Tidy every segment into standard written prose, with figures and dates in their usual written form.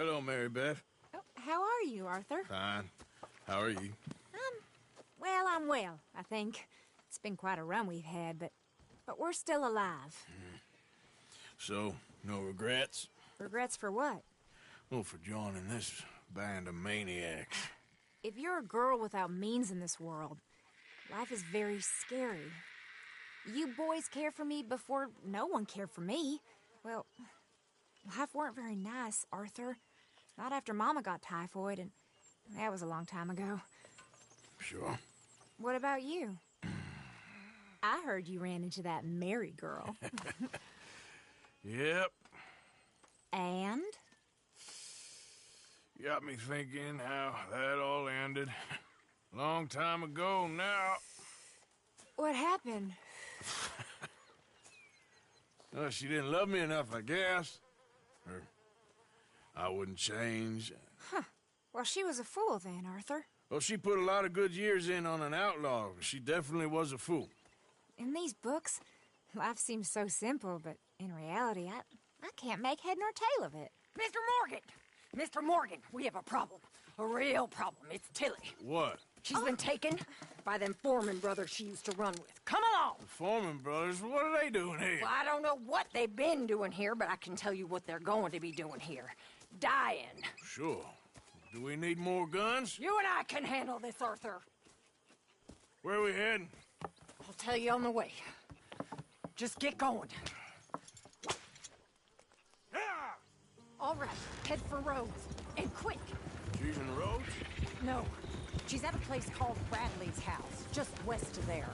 Hello, Mary Beth. Oh, how are you, Arthur? Fine. How are you? Well, I'm well, I think. It's been quite a run we've had, but we're still alive. So, no regrets? Regrets for what? Well, for joining this band of maniacs. If you're a girl without means in this world, life is very scary. You boys cared for me before no one cared for me. Well, life weren't very nice, Arthur. Not after Mama got typhoid, and that was a long time ago. Sure. What about you? I heard you ran into that Mary girl. Yep. And? Got me thinking how that all ended. Long time ago now. What happened? Well, she didn't love me enough, I guess. Or I wouldn't change. Huh. Well, she was a fool then, Arthur. Well, she put a lot of good years in on an outlaw. She definitely was a fool. In these books, life seems so simple, but in reality, I can't make head nor tail of it. Mr. Morgan! Mr. Morgan, we have a problem. A real problem. It's Tilly. What? She's been taken by them Foreman brothers she used to run with. Come along! The Foreman brothers? What are they doing here? Well, I don't know what they've been doing here, but I can tell you what they're going to be doing here. Dying. Sure. Do we need more guns? You and I can handle this, Arthur. Where are we heading? I'll tell you on the way. Just get going. All right, head for Rhodes. And quick. She's in Rhodes? No, she's at a place called Bradley's house, just west of there.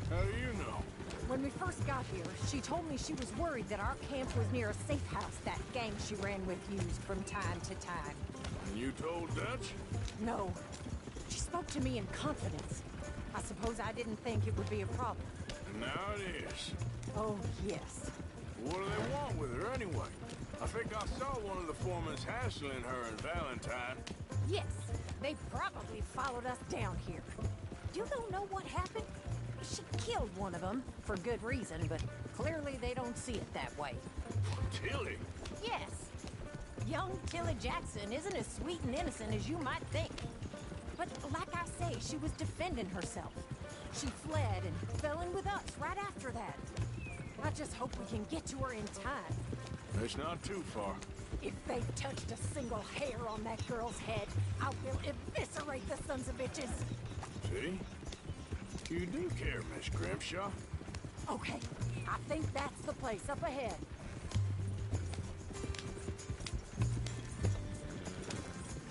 How do you know? When we first got here, she told me she was worried that our camp was near a safe house that gang she ran with used from time to time. And you told Dutch? No. She spoke to me in confidence. I suppose I didn't think it would be a problem. And now it is. Oh, yes. What do they want with her anyway? I think I saw one of the foremans hassling her and Valentine. Yes, they probably followed us down here. You don't know what happened? She killed one of them, for good reason, but clearly they don't see it that way. Tilly? Yes. Young Tilly Jackson isn't as sweet and innocent as you might think. But like I say, she was defending herself. She fled and fell in with us right after that. I just hope we can get to her in time. It's not too far. If they touched a single hair on that girl's head, I will eviscerate the sons of bitches. See? You do care, Miss Grimshaw. Okay, I think that's the place up ahead.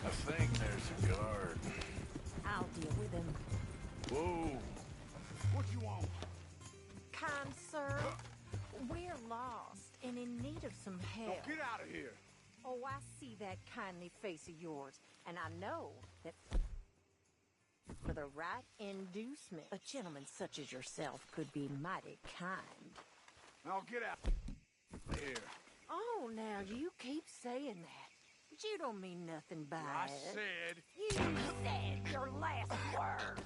I think there's a guard. I'll deal with him. Whoa. What you want? Kind sir, we're lost and in need of some help. Get out of here. Oh, I see that kindly face of yours, and I know that for the right inducement, a gentleman such as yourself could be mighty kind. Now get out. Here. Oh, now you keep saying that. But you don't mean nothing by I it. said. You said your last word.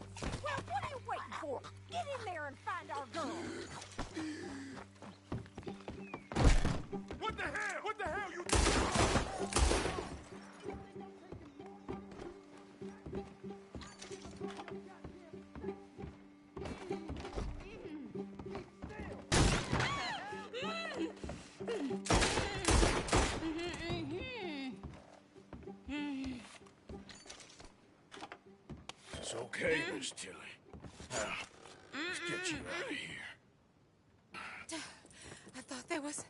Well, what are you waiting for? Get in there and find our girl. What the hell? What the hell you? It's okay, Miss Tilly. Now, let's get you out of here. I thought there was...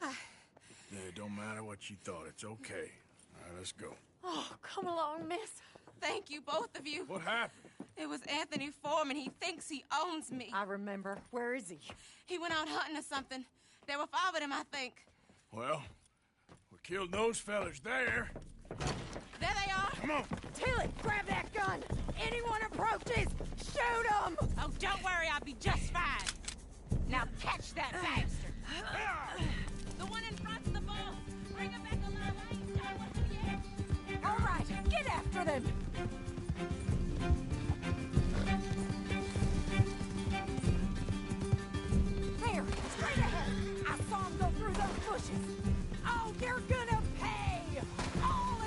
Yeah, it don't matter what you thought. It's okay. All right, let's go. Oh, come along, miss. Thank you, both of you. What happened? It was Anthony Foreman. He thinks he owns me. I remember. Where is he? He went out hunting or something. There were 5 of them, I think. Well, we killed those fellas there. There they are. Come on. Tilly, grab that gun! Anyone approaches, shoot them! Oh, don't worry. I'll be just fine. Now catch that bastard. The one in front's the boss. Bring him back alive. I ain't got one for the All right, get after them! There, straight ahead. I saw him go through those bushes. Oh, you're gonna pay! All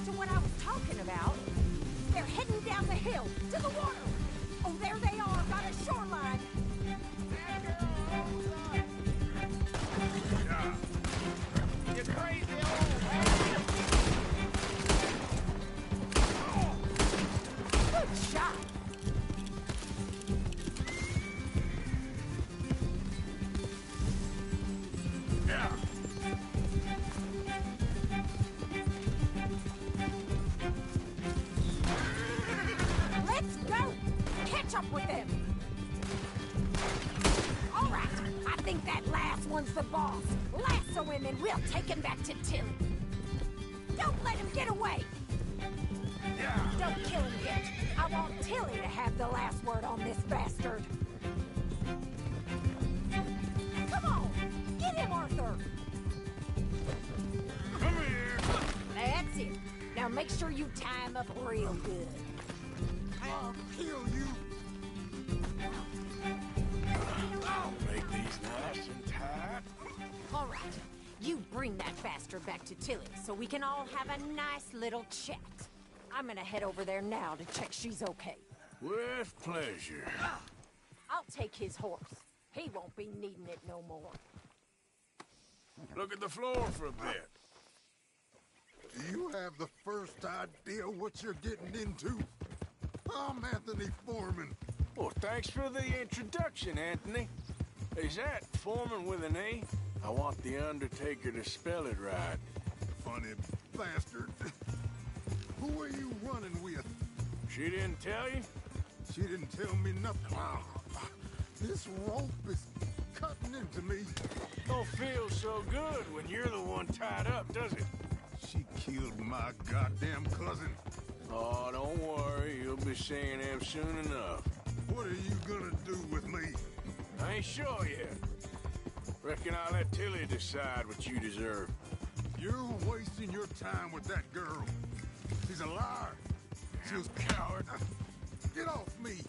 to what I was talking about. They're heading down the hill, to the water. Oh, there they are, by the shoreline. You crazy old man! Good shot. Yeah. Let's go! Catch up with them! All right, I think that last one's the boss. Lasso him and we'll take him back to Tilly. Don't let him get away! Yeah. Don't kill him yet. I want Tilly to have the last word on this bastard. Come on! Get him, Arthur! Come here. That's it. Now make sure you tie him up real good. I'll kill you. Make these nice and tight. All right, you bring that bastard back to Tilly so we can all have a nice little chat. I'm gonna head over there now to check she's okay. With pleasure. I'll take his horse. He won't be needing it no more. Look at the floor for a bit. Do you have the first idea what you're getting into? I'm Anthony Foreman. Well, thanks for the introduction, Anthony. Is that Foreman with an E? I want the Undertaker to spell it right. Funny bastard. Who are you running with? She didn't tell you? She didn't tell me nothing. This rope is cutting into me. Don't feel so good when you're the one tied up, does it? She killed my goddamn cousin. Oh, don't worry. You'll be seeing him soon enough. What are you gonna do with me? I ain't sure yet. Reckon I'll let Tilly decide what you deserve. You're wasting your time with that girl. She's a liar. She was coward. Get off me.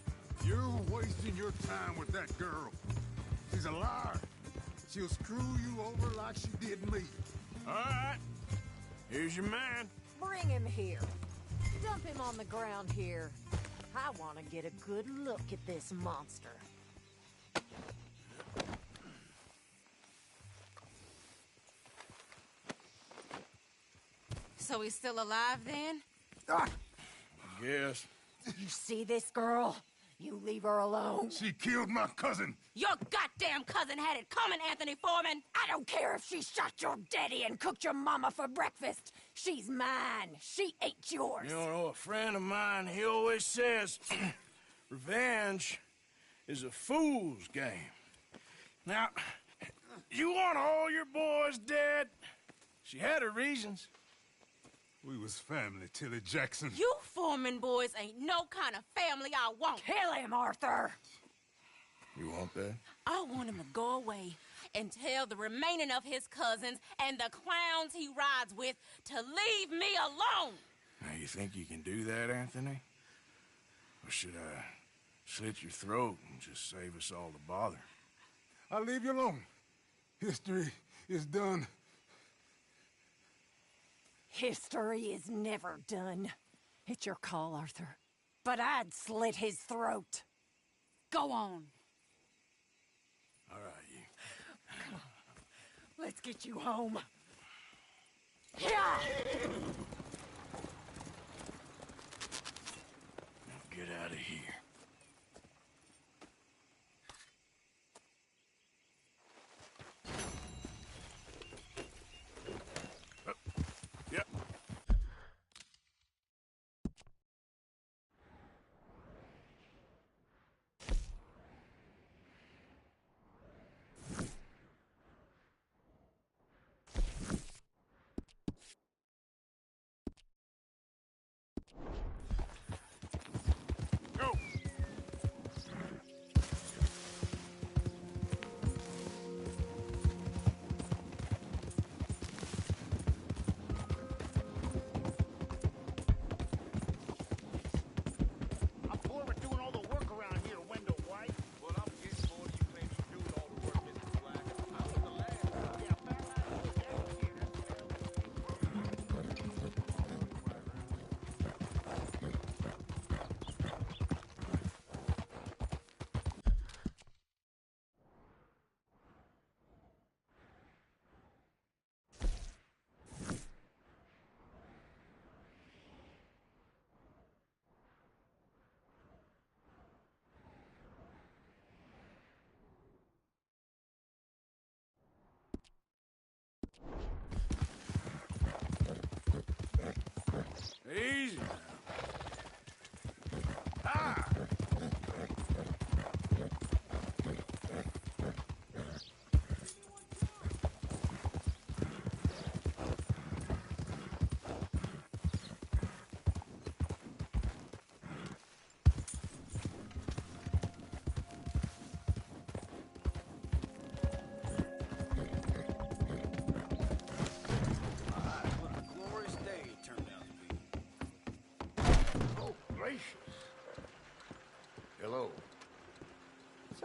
You're wasting your time with that girl. She's a liar. She'll screw you over like she did me. All right. Here's your man. Bring him here. Dump him on the ground here. I want to get a good look at this monster. So he's still alive then? Yes. You see this girl? You leave her alone. She killed my cousin. Your goddamn cousin had it coming, Anthony Foreman! I don't care if she shot your daddy and cooked your mama for breakfast. She's mine. She ain't yours. You know, a friend of mine, he always says, revenge is a fool's game. Now, you want all your boys dead? She had her reasons. We was family, Tilly Jackson. You Foreman boys ain't no kind of family I want. Kill him, Arthur. You want that? I want him to go away and tell the remaining of his cousins and the clowns he rides with to leave me alone. Now, you think you can do that, Anthony? Or should I slit your throat and just save us all the bother? I'll leave you alone. History is done. History is never done. It's your call, Arthur. But I'd slit his throat. Go on. All right, you. Let's get you home. Yeah! Now get out of here.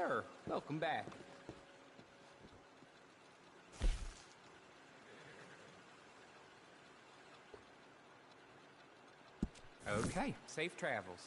sir. Welcome back. Okay, safe travels.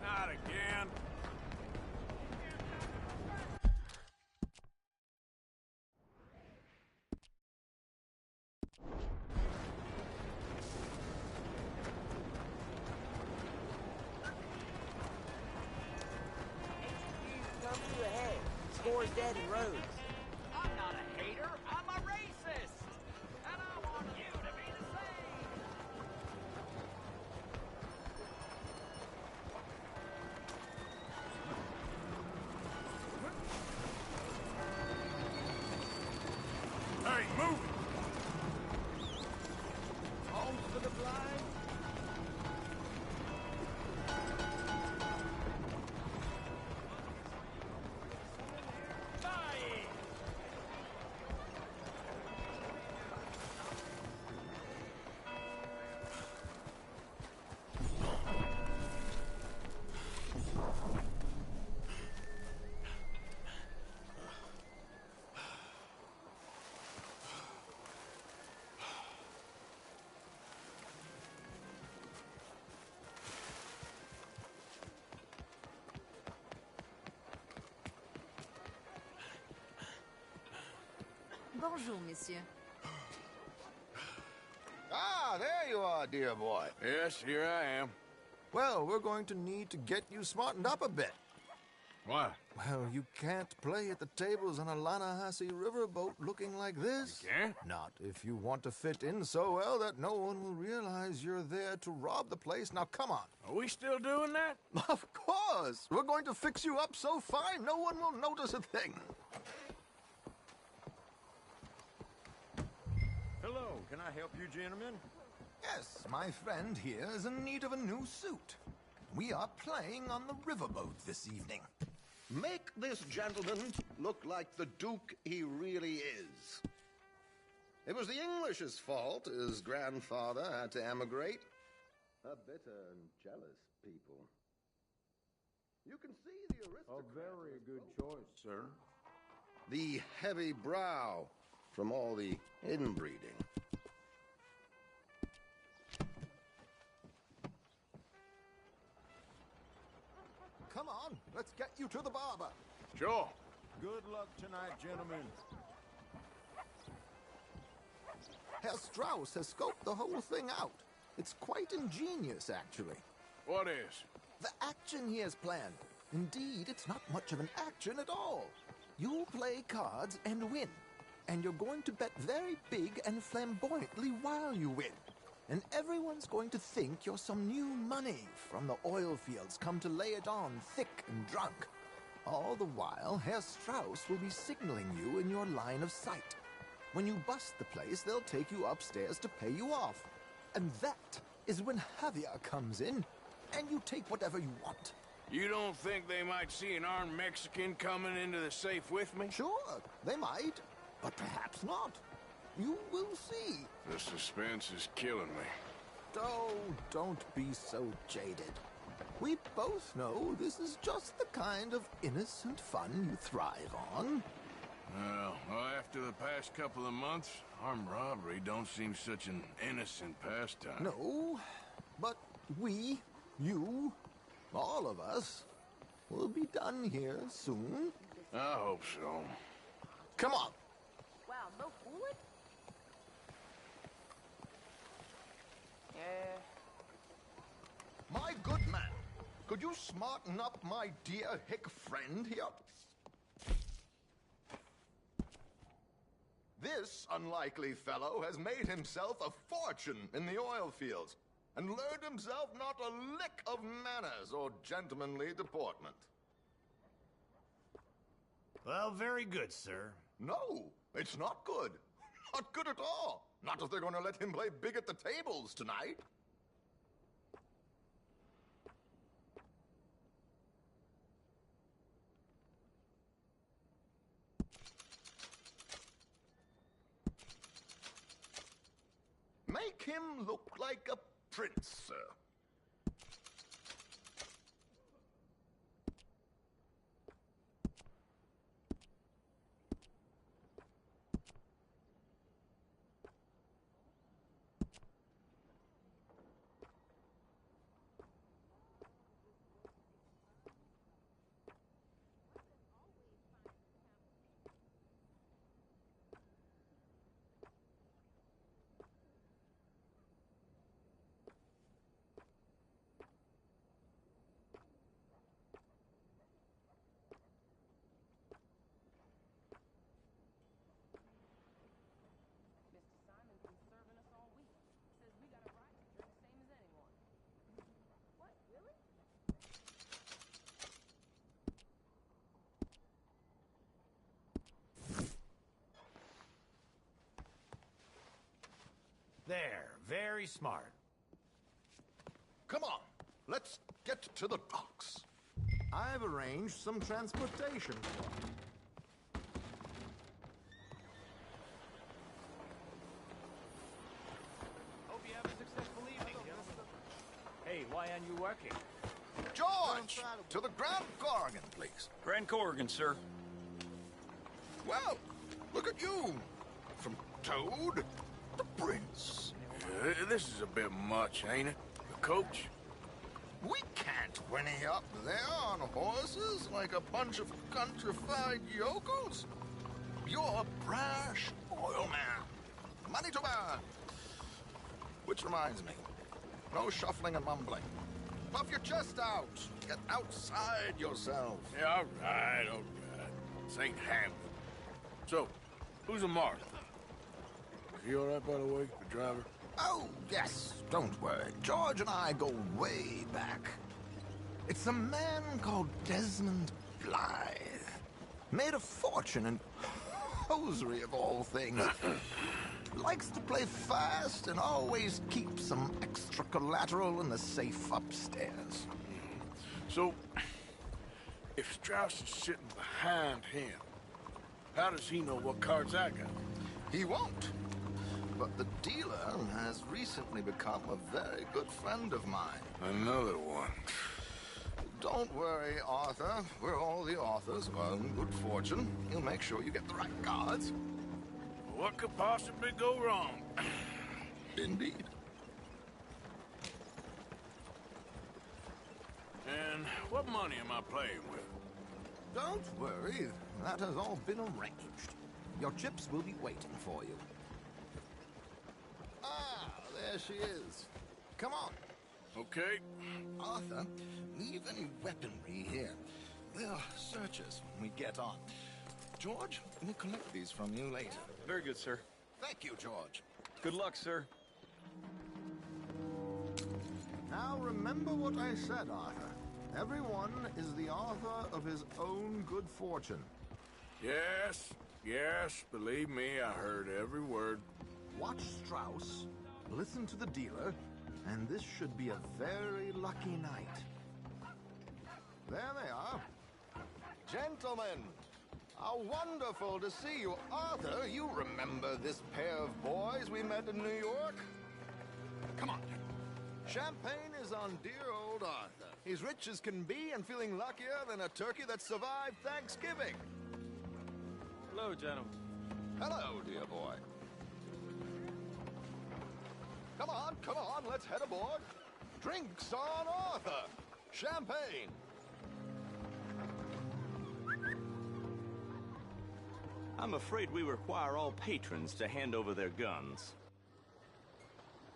Not again. Come to a head. Score's dead in roads. I'm not a hater, I'm a racist! And I want you to be the same! Hey, move it! Homes for the blind? Dying! Bonjour, monsieur. Ah, there you are, dear boy. Yes, here I am. Well, we're going to need to get you smartened up a bit. What? Well, you can't play at the tables on a Lannahechee riverboat looking like this. You can't? Not if you want to fit in so well that no one will realize you're there to rob the place. Now, come on. Are we still doing that? Of course. We're going to fix you up so fine no one will notice a thing. Hello, can I help you, gentlemen? Yes, my friend here is in need of a new suit. We are playing on the riverboat this evening. Make this gentleman look like the Duke he really is. It was the English's fault his grandfather had to emigrate. A bitter and jealous people. You can see the aristocrat. A very good choice, sir. The heavy brow from all the inbreeding. Come on, let's get you to the barber. Sure. Good luck tonight, gentlemen. Herr Strauss has scoped the whole thing out. It's quite ingenious, actually. What is? The action he has planned. Indeed, it's not much of an action at all. You'll play cards and win. And you're going to bet very big and flamboyantly while you win. And everyone's going to think you're some new money from the oil fields come to lay it on thick and drunk. All the while, Herr Strauss will be signaling you in your line of sight. When you bust the place, they'll take you upstairs to pay you off. And that is when Javier comes in, and you take whatever you want. You don't think they might see an armed Mexican coming into the safe with me? Sure, they might, but perhaps not. You will see. The suspense is killing me. Oh, don't be so jaded. We both know this is just the kind of innocent fun you thrive on. Well, after the past couple of months, armed robbery don't seem such an innocent pastime. No, but we, you, all of us, will be done here soon. I hope so. Come on. Wow, no fooling? Yeah. My good man, could you smarten up my dear hick friend here? This unlikely fellow has made himself a fortune in the oil fields and learned himself not a lick of manners or gentlemanly deportment. Well, very good, sir. No, it's not good. Not good at all. Not if they're going to let him play big at the tables tonight. Make him look like a prince, sir. There, very smart. Come on, let's get to the docks. I've arranged some transportation for you. Hope you have a successful evening, gentlemen. Hey, why aren't you working? George, to the Grand Corrigan, please. Grand Corrigan, sir. Well, look at you. From Toad to Prince. This is a bit much, ain't it? The coach? We can't whinny up there on horses like a bunch of countrified yokels. You're a brash oil man. Money to burn. Which reminds me, no shuffling and mumbling. Puff your chest out. Get outside yourself. Yeah, all right. This ain't Hamlet. So, who's a Martha? Is he all right, by the way, the driver? Oh, yes. Don't worry. George and I go way back. It's a man called Desmond Blythe. Made a fortune in hosiery of all things. Likes to play fast and always keeps some extra collateral in the safe upstairs. So, if Strauss is sitting behind him, how does he know what cards I got? He won't. But the dealer has recently become a very good friend of mine. Another one. Don't worry, Arthur. We're all the authors of our own good fortune. He'll make sure you get the right cards. What could possibly go wrong? Indeed. And what money am I playing with? Don't worry. That has all been arranged. Your chips will be waiting for you. Ah, there she is. Come on. Okay. Arthur, leave any weaponry here. They'll search us when we get on. George, we'll collect these from you later. Very good, sir. Thank you, George. Good luck, sir. Now remember what I said, Arthur. Everyone is the author of his own good fortune. Yes, believe me, I heard every word. Watch Strauss, listen to the dealer, and this should be a very lucky night. There they are. Gentlemen, How wonderful to see you, Arthur. You remember this pair of boys we met in New York? Come on. Champagne is on dear old Arthur. He's rich as can be and feeling luckier than a turkey that survived Thanksgiving. Hello, gentlemen. Hello, dear boy. Come on, let's head aboard. Drinks on Arthur. Champagne. I'm afraid we require all patrons to hand over their guns.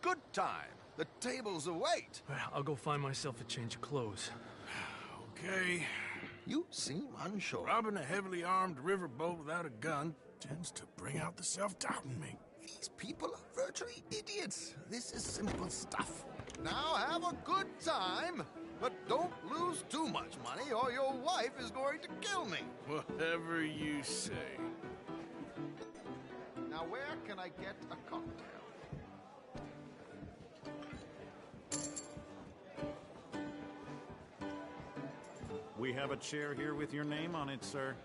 Good time. The tables await. Well, I'll go find myself a change of clothes. Okay. You seem unsure. Robbing a heavily armed riverboat without a gun tends to bring out the self-doubt in me. These people are virtually idiots. This is simple stuff. Now have a good time, but don't lose too much money or your wife is going to kill me. Whatever you say. Now where can I get a cocktail? We have a chair here with your name on it, sir.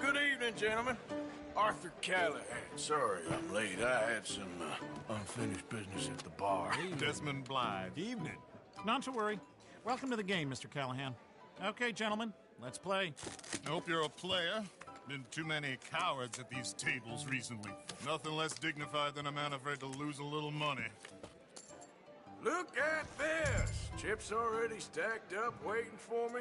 Good evening, gentlemen. Arthur Callahan. Sorry I'm late. I had some unfinished business at the bar. Desmond Blythe. Evening. Not to worry. Welcome to the game, Mr. Callahan. Okay, gentlemen, let's play. I hope you're a player. Been too many cowards at these tables recently. Nothing less dignified than a man afraid to lose a little money. Look at this! Chips already stacked up, waiting for me.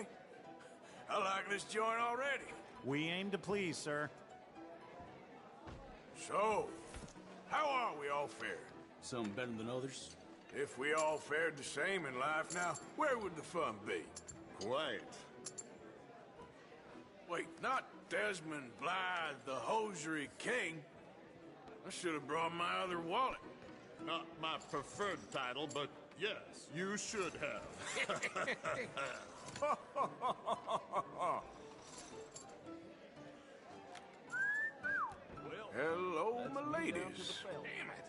I like this joint already. We aim to please, sir. So, how are we all fared? Some better than others. If we all fared the same in life now, where would the fun be? Quiet. Wait, not Desmond Blythe, the hosiery king. I should have brought my other wallet. Not my preferred title, but yes, you should have. Hello, my ladies. Damn it.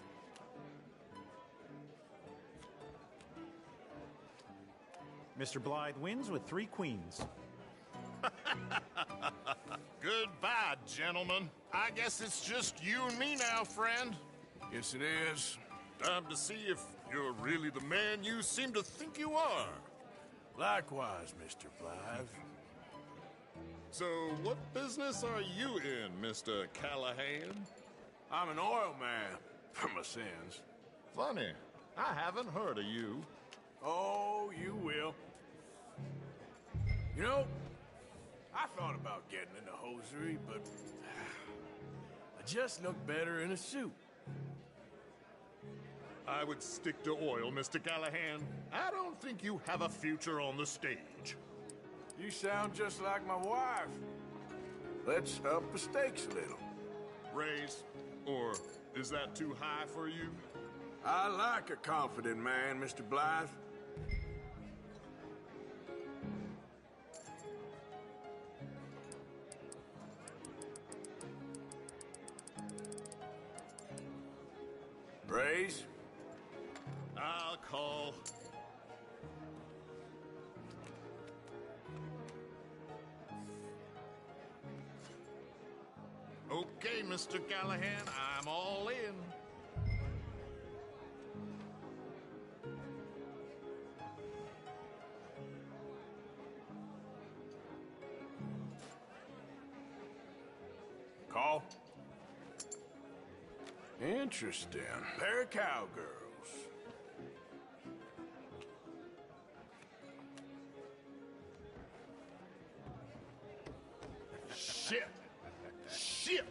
Mr. Blythe wins with 3 queens. Goodbye, gentlemen. I guess it's just you and me now, friend. Yes, it is. Time to see if you're really the man you seem to think you are. Likewise, Mr. Blythe. So, what business are you in, Mr. Callahan? I'm an oil man, for my sins. Funny. I haven't heard of you. Oh, you will. You know, I thought about getting into hosiery, but I just look better in a suit. I would stick to oil, Mr. Callahan. I don't think you have a future on the stage. You sound just like my wife. Let's up the stakes a little. Raise? Or is that too high for you? I like a confident man, Mr. Blythe. Raise? I'll call. Okay, Mr. Callahan, I'm all in. Call? Interesting. Pair of cowgirls. Shit! Shit!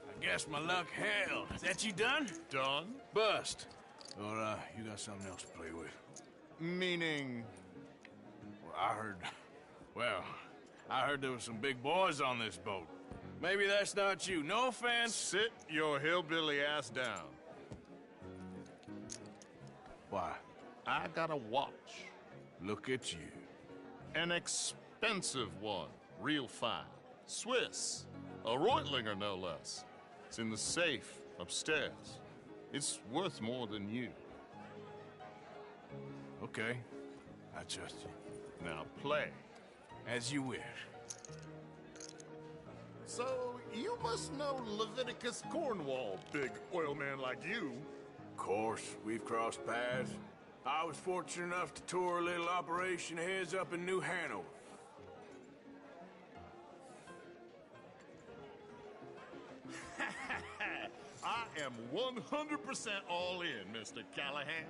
I guess my luck held. Is that you done? Done? Bust. Or, you got something else to play with? Meaning? Well, I heard there was some big boys on this boat. Maybe that's not you. No offense. Sit your hillbilly ass down. Why? I got a watch. Look at you. An expensive one. Real fine. Swiss. A Reutlinger, no less. It's in the safe upstairs. It's worth more than you. Okay. I trust you. Now play. As you wish. So, you must know Leviticus Cornwall, big oil man like you. Of course, we've crossed paths. I was fortunate enough to tour a little operation of his up in New Hanover. I am 100% all in, Mr. Callahan.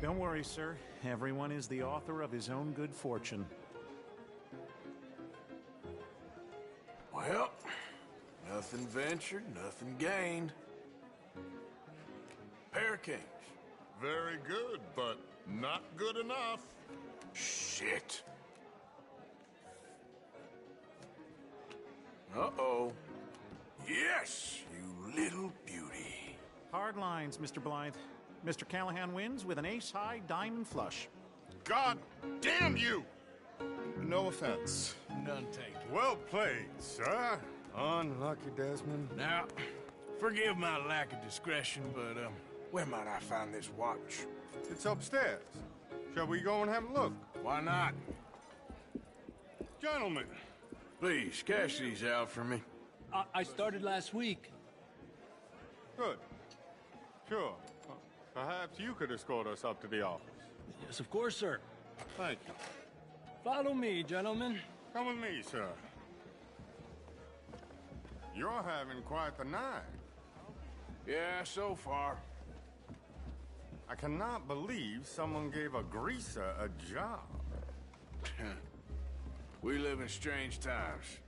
Don't worry, sir. Everyone is the author of his own good fortune. Well, nothing ventured, nothing gained. Pair Kings. Very good, but not good enough. Shit. Uh-oh. Yes, you little beauty. Hard lines, Mr. Blythe. Mr. Callahan wins with an ace-high diamond flush. God damn you! No offense. None taken. Well played, sir. Unlucky, Desmond. Now, forgive my lack of discretion, but, where might I find this watch? It's upstairs. Shall we go and have a look? Why not? Gentlemen. Please, cash these out for me. I started last week. Good. Sure. Perhaps you could escort us up to the office. Yes, of course, sir. Thank you. Follow me, gentlemen. Come with me, sir. You're having quite the night. Yeah, so far. I cannot believe someone gave a greaser a job. We live in strange times.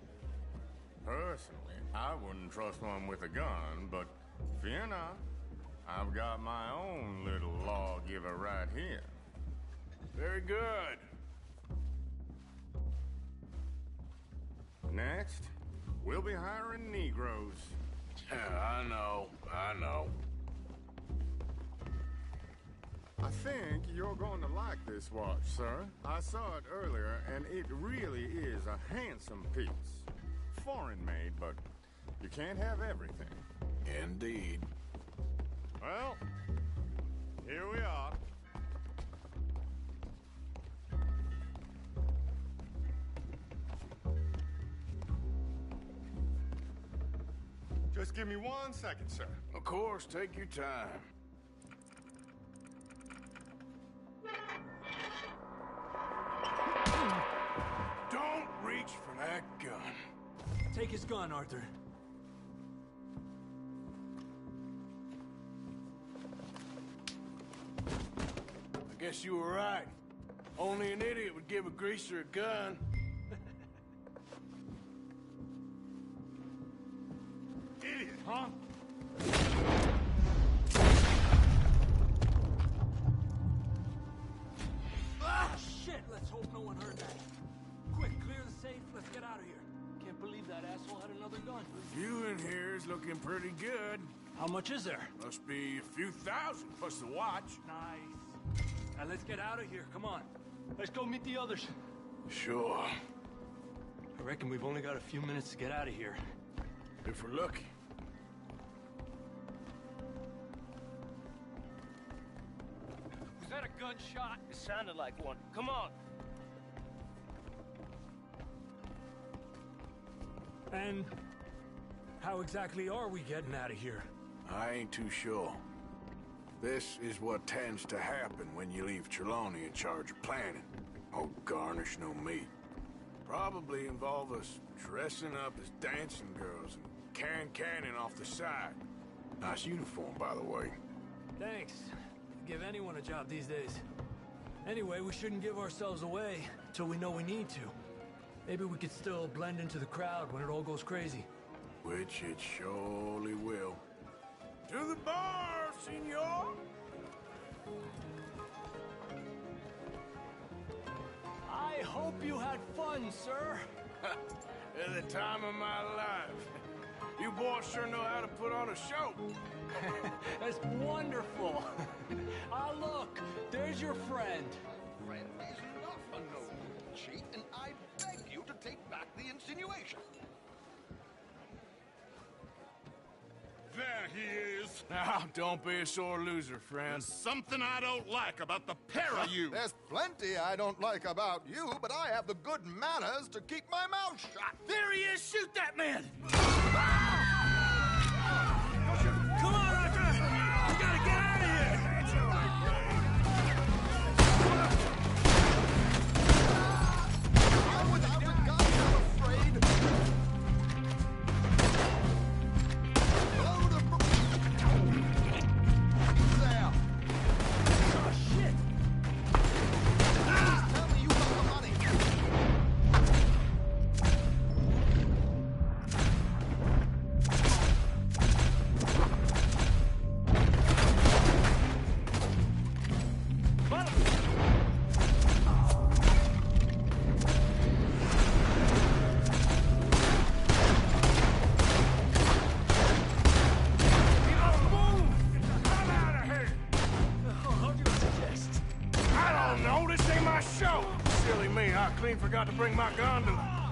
Personally, I wouldn't trust one with a gun, but fear not. I've got my own little lawgiver right here. Very good. Next, we'll be hiring Negroes. I know. I think you're going to like this watch, sir. I saw it earlier, and it really is a handsome piece. Foreign made, but you can't have everything. Indeed. Well, here we are. Just give me 1 second, sir. Of course, take your time. Don't reach for that gun. Take his gun, Arthur. I guess you were right. Only an idiot would give a greaser a gun. Idiot, huh? Ah, shit! Let's hope no one heard that. Quick, clear the safe. Let's get out of here. Can't believe that asshole had another gun. You in here's looking pretty good. How much is there? Must be a few thousand, plus the watch. Nice. Now let's get out of here. Come on. Let's go meet the others. Sure. I reckon we've only got a few minutes to get out of here. If we're lucky. Was that a gunshot? It sounded like one. Come on. And how exactly are we getting out of here? I ain't too sure. This is what tends to happen when you leave Trelawney in charge of planning. Oh, garnish no meat. Probably involve us dressing up as dancing girls and carrying cannon off the side. Nice uniform, by the way. Thanks. Give anyone a job these days. Anyway, we shouldn't give ourselves away till we know we need to. Maybe we could still blend into the crowd when it all goes crazy. Which it surely will. To the bar, senor! I hope you had fun, sir. At the time of my life. You boys sure know how to put on a show. That's wonderful. Ah, look, there's your friend. Friend is not a noble cheat, and I beg you to take back the insinuation. There he is. Now, don't be a sore loser, friend. There's something I don't like about the pair of you. There's plenty I don't like about you, but I have the good manners to keep my mouth shut. There he is! Shoot that man! Come on, Arthur! We gotta get out of here! I'm without a gun, I'm afraid. Load of... There. Oh, shit! Please tell me you got the money. Clean forgot to bring my gondola.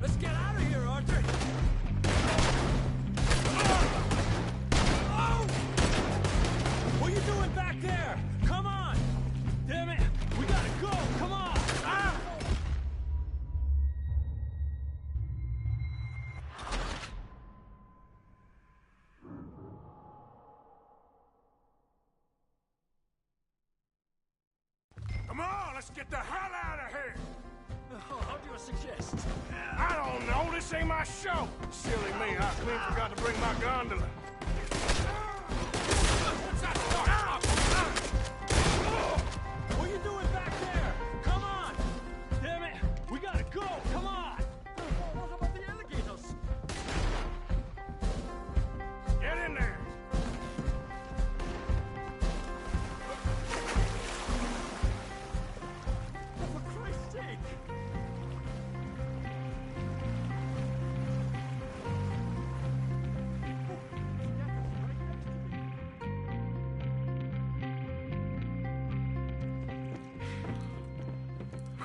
Let's get out of here, Arthur! What are you doing back there? Come on! Damn it! We gotta go! Come on! Come on, let's get the hell out of here! How do you suggest? I don't know, this ain't my show! Silly me, I clean forgot to bring my gondola. What are you doing back there? Come on! Damn it! We gotta go! Come on! What about the alligators? Get in there! Oh, for Christ's sake!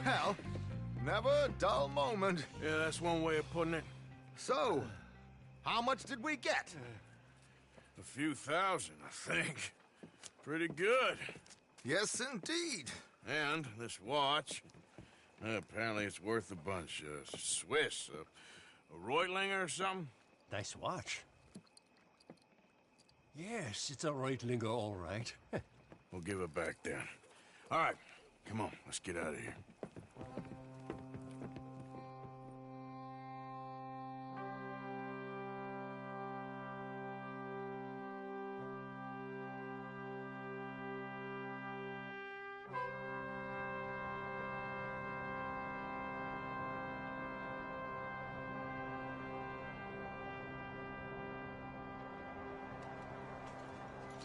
Well, never a dull moment. Yeah, that's one way of putting it. So, how much did we get? A few thousand, I think. Pretty good. Yes, indeed. And this watch, apparently it's worth a bunch. Swiss, a Reutlinger or something? Nice watch. Yes, it's a Reutlinger, all right. We'll give it back then. All right, come on, let's get out of here.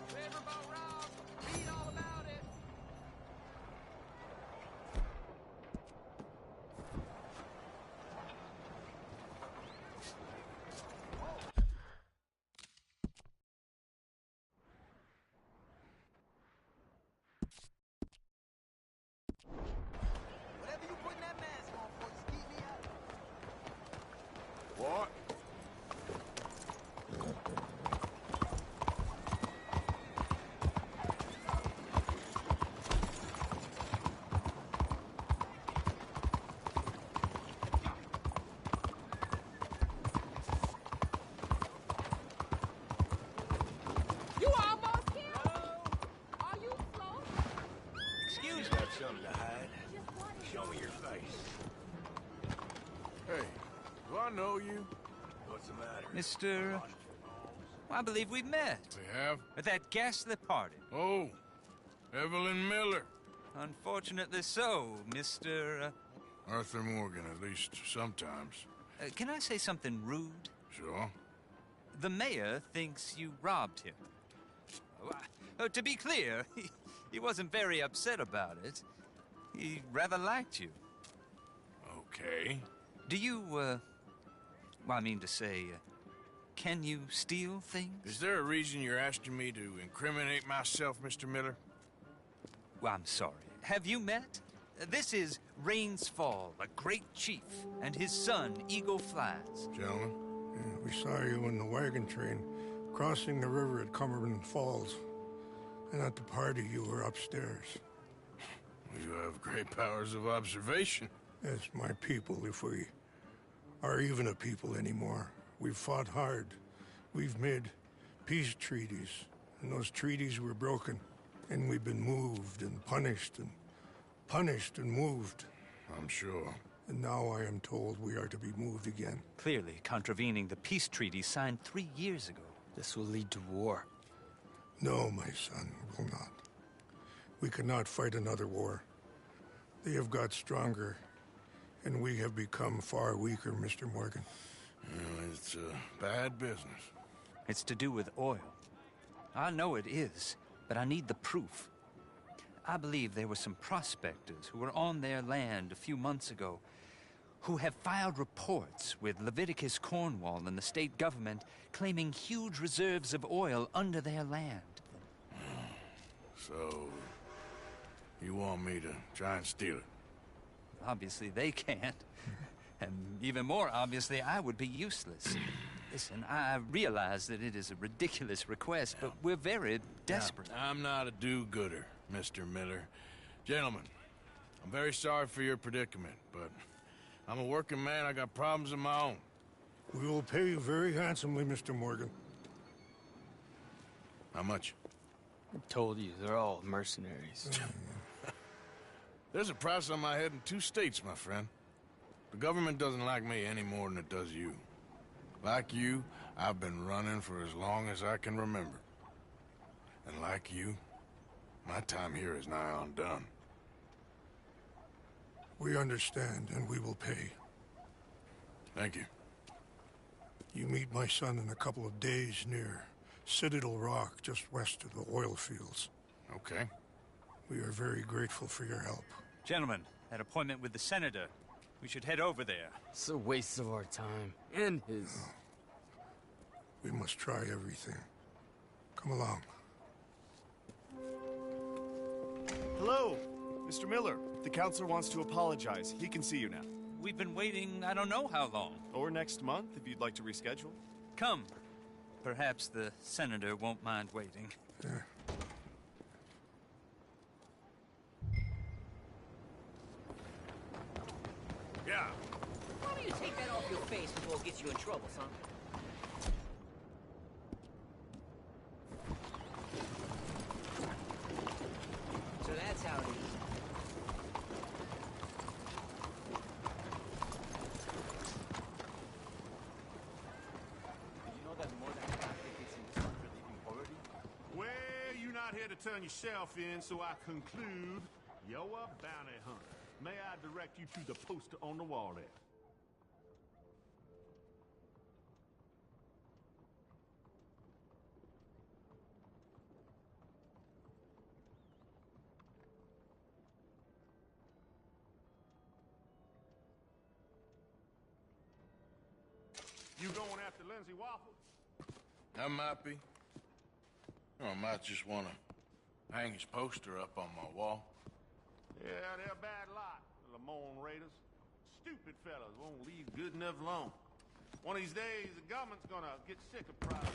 Riverboat Rob, read all about it. Whatever you putting that mask on for, just keep me out. What? You almost killed me. Are you slow? Excuse me. Got something to hide. Show me your face. Hey, do I know you? What's the matter? Mr. I believe we've met. We have? At that ghastly party. Oh, Evelyn Miller. Unfortunately so, Mr. Arthur Morgan, at least sometimes. Can I say something rude? Sure. The mayor thinks you robbed him. To be clear, he wasn't very upset about it. He rather liked you. Okay. Do you, well, I mean to say, Can you steal things? Is there a reason you're asking me to incriminate myself, Mr. Miller? Well, I'm sorry. Have you met? This is Rains Fall, a great chief, and his son, Eagle Flies. Gentlemen, we saw you in the wagon train crossing the river at Cumberland Falls. And at the party, you were upstairs. You have great powers of observation. Yes, my people, if we are even a people anymore. We've fought hard. We've made peace treaties, and those treaties were broken. And we've been moved and punished and moved. I'm sure. And now I am told we are to be moved again. Clearly contravening the peace treaty signed 3 years ago. This will lead to war. No, my son, it will not. We cannot fight another war. They have got stronger, and we have become far weaker, Mr. Morgan. It's a bad business. It's to do with oil. I know it is, but I need the proof. I believe there were some prospectors who were on their land a few months ago who have filed reports with Leviticus Cornwall and the state government claiming huge reserves of oil under their land. So, you want me to try and steal it? Obviously they can't. And even more obviously, I would be useless. Listen, I realize that it is a ridiculous request, but we're very desperate. Now, I'm not a do-gooder, Mr. Miller. Gentlemen, I'm very sorry for your predicament, but I'm a working man. I got problems of my own. We will pay you very handsomely, Mr. Morgan. How much? I told you, they're all mercenaries. There's a price on my head in 2 states, my friend. The government doesn't like me any more than it does you. Like you, I've been running for as long as I can remember. And like you, my time here is nigh undone. We understand, and we will pay. Thank you. You meet my son in a couple of days near Citadel Rock, just west of the oil fields. Okay. We are very grateful for your help. Gentlemen, that appointment with the senator. We should head over there. It's a waste of our time. And his. We must try everything. Come along. Hello, Mr. Miller. The counselor wants to apologize. He can see you now. We've been waiting I don't know how long. Or next month, if you'd like to reschedule. Come. Perhaps the senator won't mind waiting. Yeah. Yeah. Why don't you take that off your face before it gets you in trouble, son? So that's how it is. Did you know that more than half the kids in this country live in poverty? Well, you're not here to turn yourself in, so I conclude you're a bounty hunter. May I direct you to the poster on the wall there? You going after Lindsay Waffle? That might be. Or I might just want to hang his poster up on my wall. Yeah, they're a bad lot, the Lamone Raiders. Stupid fellas won't leave good enough alone. One of these days, the government's gonna get sick of private.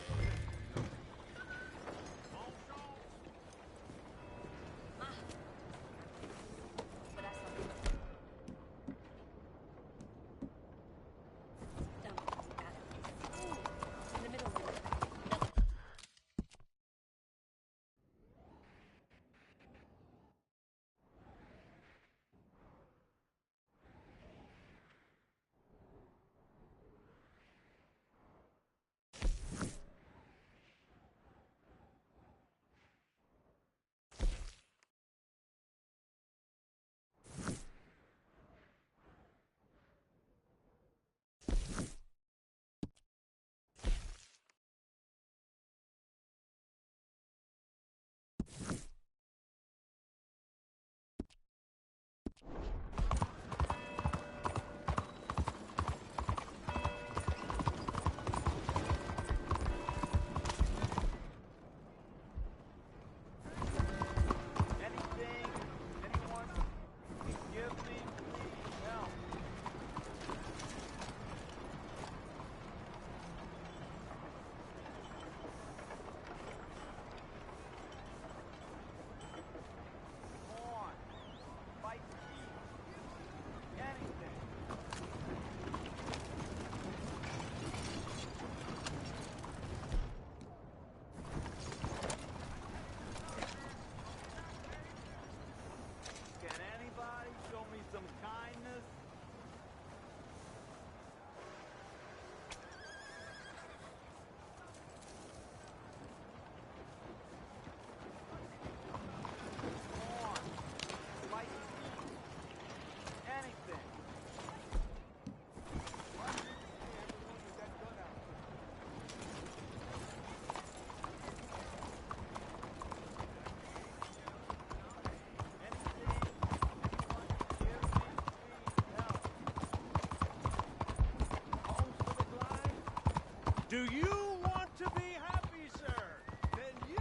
Do you want to be happy, sir? Then you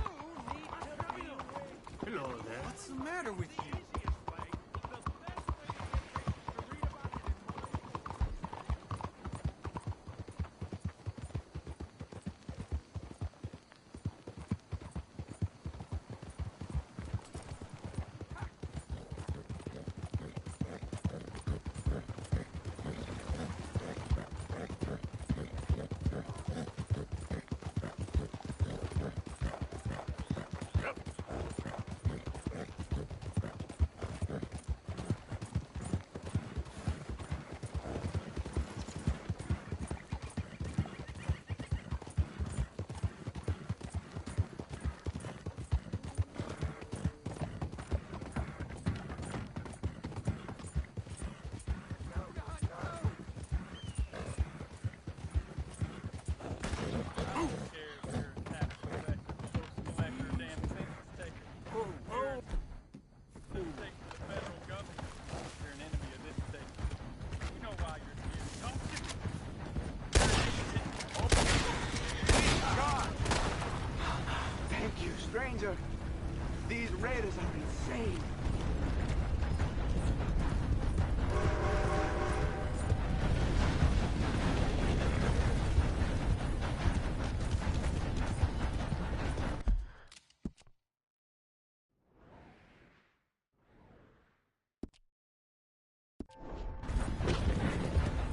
need to be awake. Hello there. What's the matter with you? Stranger, these raiders are insane.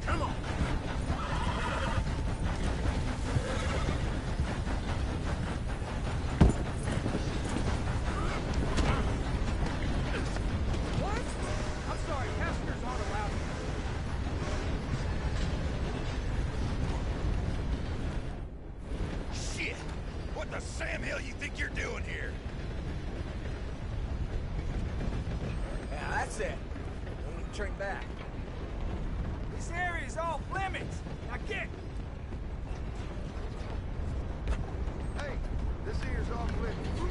Come on! What the Sam Hill you think you're doing here? Yeah, that's it. Don't even turn back. This area's off limits. Now get! Hey, this here's off limits.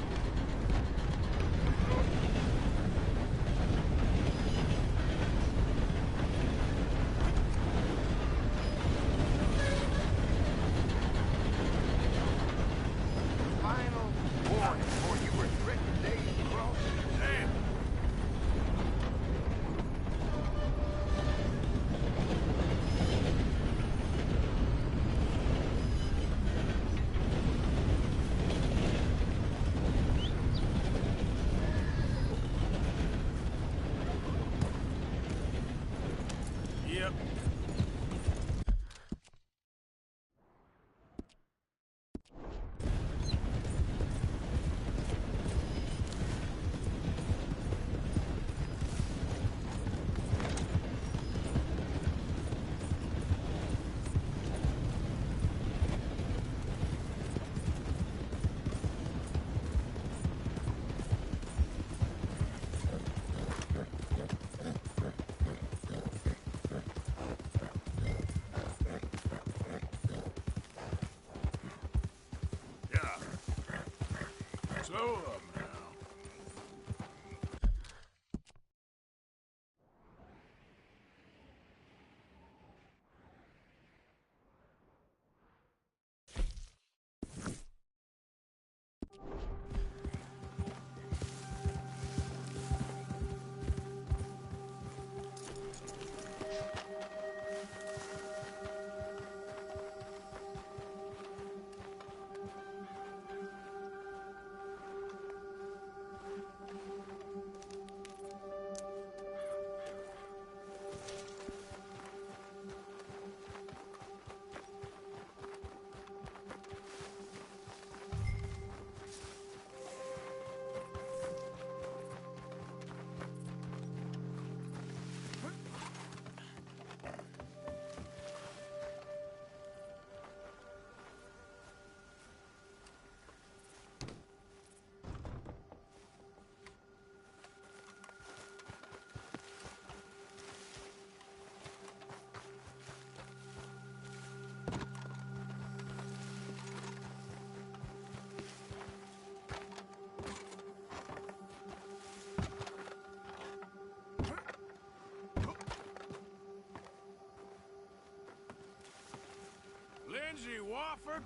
Wofford?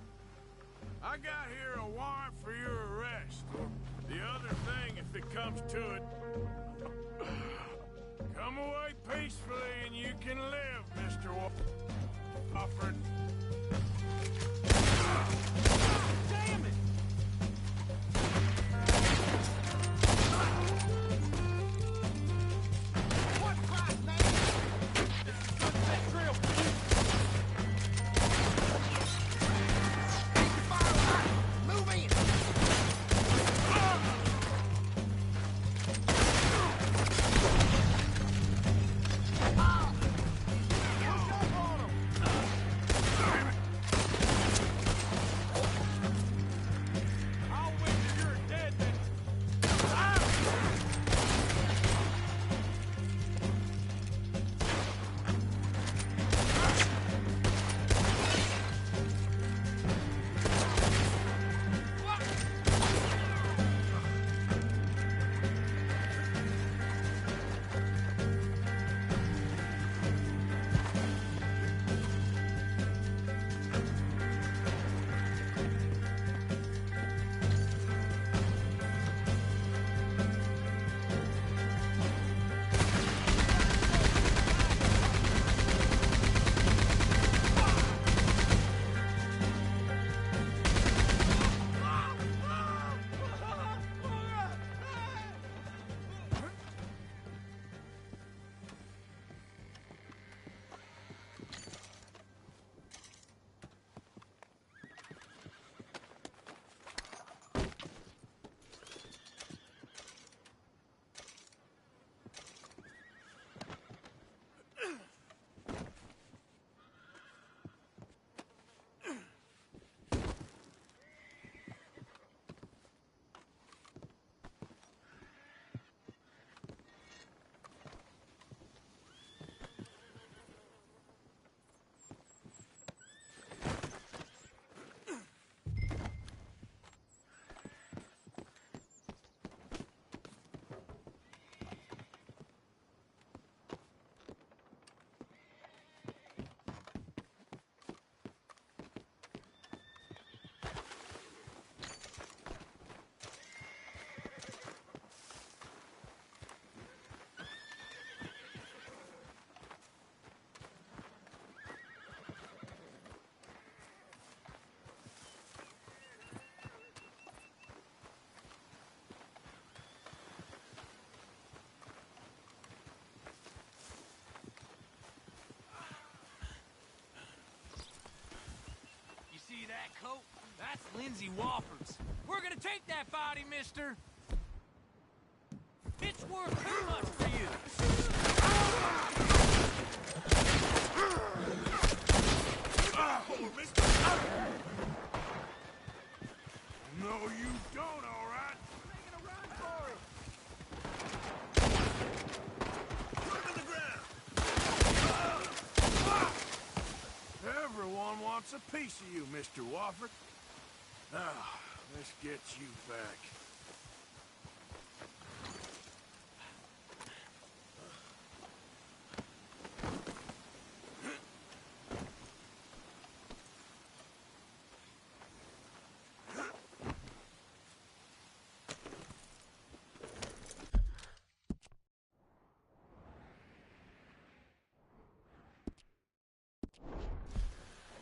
I got here a warrant for your arrest, or the other thing if it comes to it. Come away peacefully and you can live, Mr. Wofford. Damn it! What crap, man? This is good set drill. Keep your fire alive. Move in. I'll wait till you're dead then. See that coat? That's Lindsay Wofford's. We're gonna take that body, mister. It's worth too much for you. No, you don't, all right? Making a run for it. Put him in the ground. Everyone wants a piece of you, Mr. Wofford. Now, let's get you back.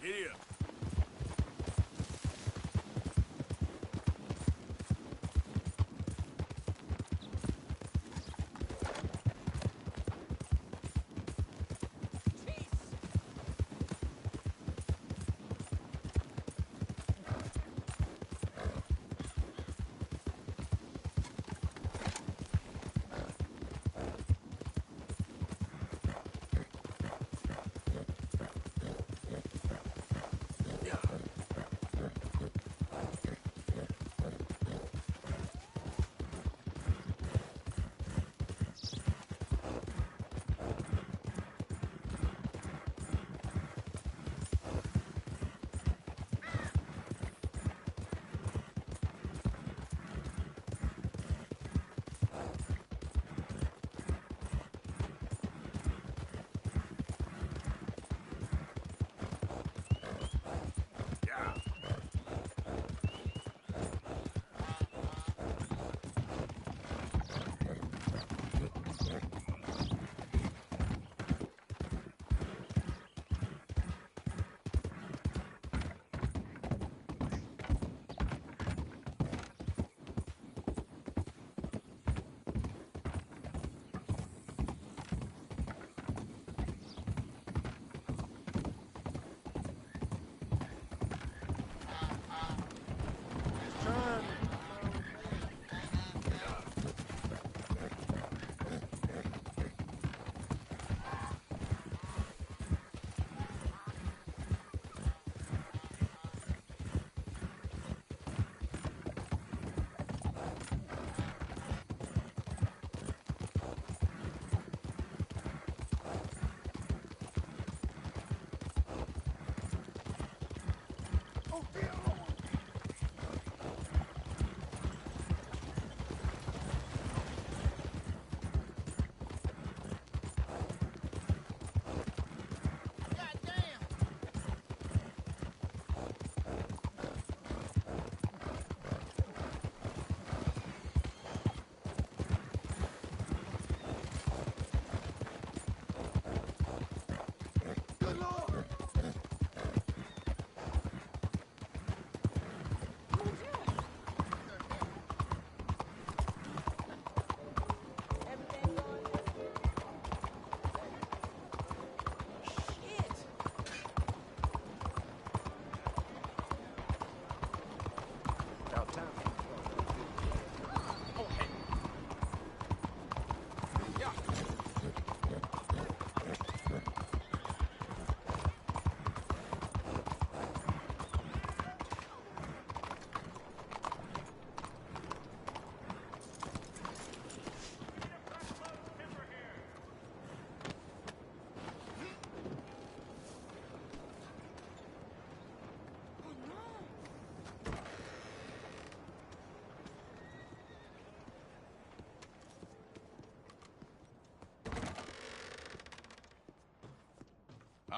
Giddy up.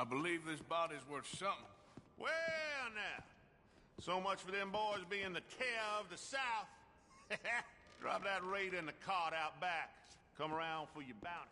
I believe this body's worth something. Well, now. So much for them boys being the terror of the South. Drop that raider in the cart out back. Come around for your bounty.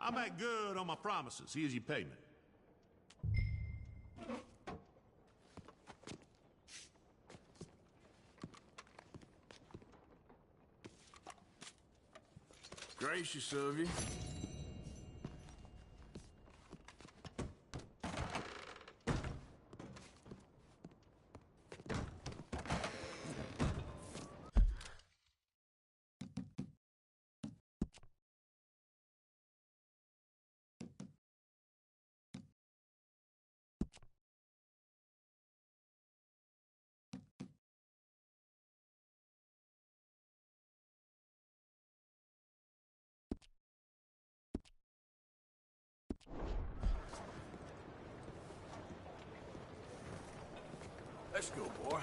I make good on my promises. Here's your payment. Gracious of you. Let's go, boy.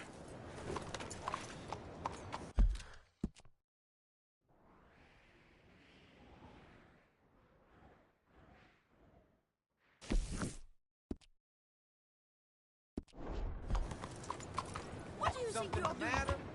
What do you think you're doing?